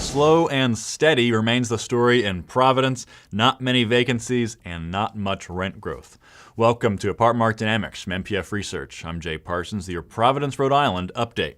Slow and steady remains the story in Providence. Not many vacancies and not much rent growth. Welcome to Apartment Market Dynamics from NPF Research. I'm Jay Parsons, your Providence, Rhode Island update.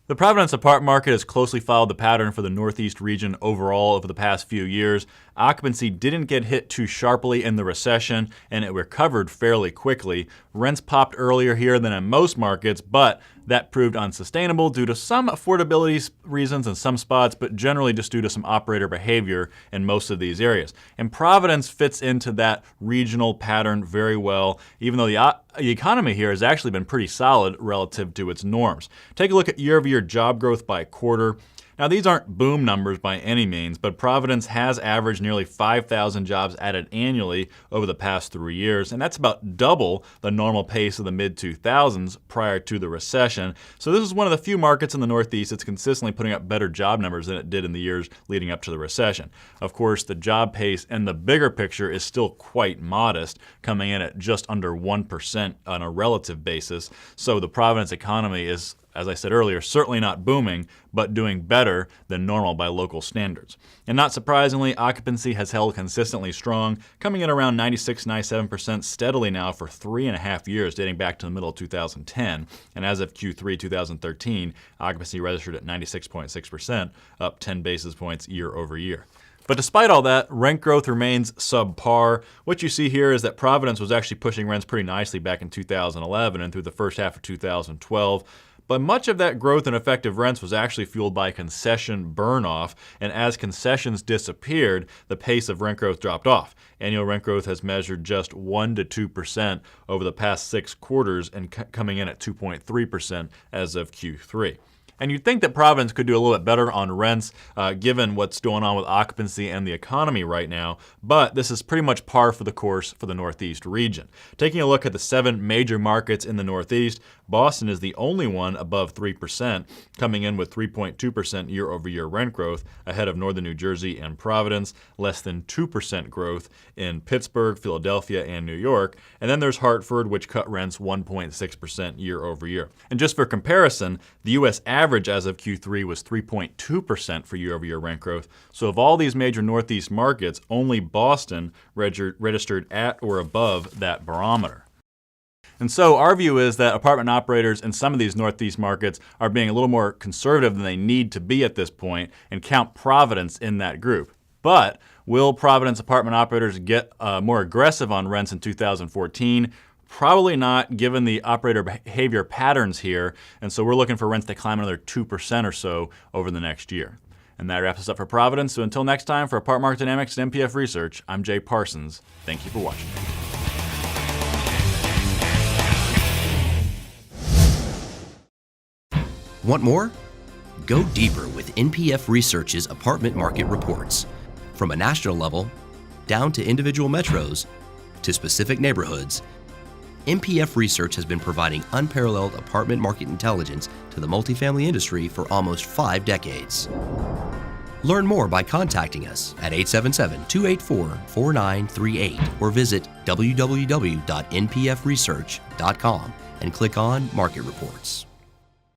The Providence apartment market has closely followed the pattern for the Northeast region overall over the past few years. Occupancy didn't get hit too sharply in the recession, and it recovered fairly quickly. Rents popped earlier here than in most markets, but that proved unsustainable due to some affordability reasons in some spots, but generally just due to some operator behavior in most of these areas. And Providence fits into that regional pattern very well, even though the economy here has actually been pretty solid relative to its norms. Take a look at year-over-year job growth by quarter. Now, these aren't boom numbers by any means, but Providence has averaged nearly 5,000 jobs added annually over the past 3 years, and that's about double the normal pace of the mid-2000s prior to the recession. So this is one of the few markets in the Northeast that's consistently putting up better job numbers than it did in the years leading up to the recession. Of course, the job pace and the bigger picture is still quite modest, coming in at just under 1% on a relative basis. So the Providence economy is, as I said earlier, certainly not booming, but doing better than normal by local standards. And not surprisingly, occupancy has held consistently strong, coming in around 96-97% steadily now for 3.5 years, dating back to the middle of 2010. And as of Q3 2013, occupancy registered at 96.6%, up 10 basis points year over year. But despite all that, rent growth remains subpar. What you see here is that Providence was actually pushing rents pretty nicely back in 2011 and through the first half of 2012. But much of that growth in effective rents was actually fueled by concession burn-off, and as concessions disappeared, the pace of rent growth dropped off. Annual rent growth has measured just 1 to 2% over the past 6 quarters and coming in at 2.3% as of Q3. And you'd think that Providence could do a little bit better on rents given what's going on with occupancy and the economy right now, but this is pretty much par for the course for the Northeast region. Taking a look at the 7 major markets in the Northeast, Boston is the only one above 3%, coming in with 3.2% year-over-year rent growth, ahead of Northern New Jersey and Providence, less than 2% growth in Pittsburgh, Philadelphia, and New York. And then there's Hartford, which cut rents 1.6% year-over-year. And just for comparison, the U.S. average as of Q3 was 3.2% for year-over-year rent growth. So of all these major Northeast markets, only Boston registered at or above that barometer. And so our view is that apartment operators in some of these Northeast markets are being a little more conservative than they need to be at this point and count Providence in that group. But will Providence apartment operators get more aggressive on rents in 2014? Probably not, given the operator behavior patterns here. And so we're looking for rents to climb another 2% or so over the next year. And that wraps us up for Providence. So until next time, for Apartment Market Dynamics and NPF Research, I'm Jay Parsons. Thank you for watching. Want more? Go deeper with NPF Research's apartment market reports. From a national level, down to individual metros, to specific neighborhoods, NPF Research has been providing unparalleled apartment market intelligence to the multifamily industry for almost 5 decades. Learn more by contacting us at 877-284-4938 or visit www.npfresearch.com and click on Market Reports.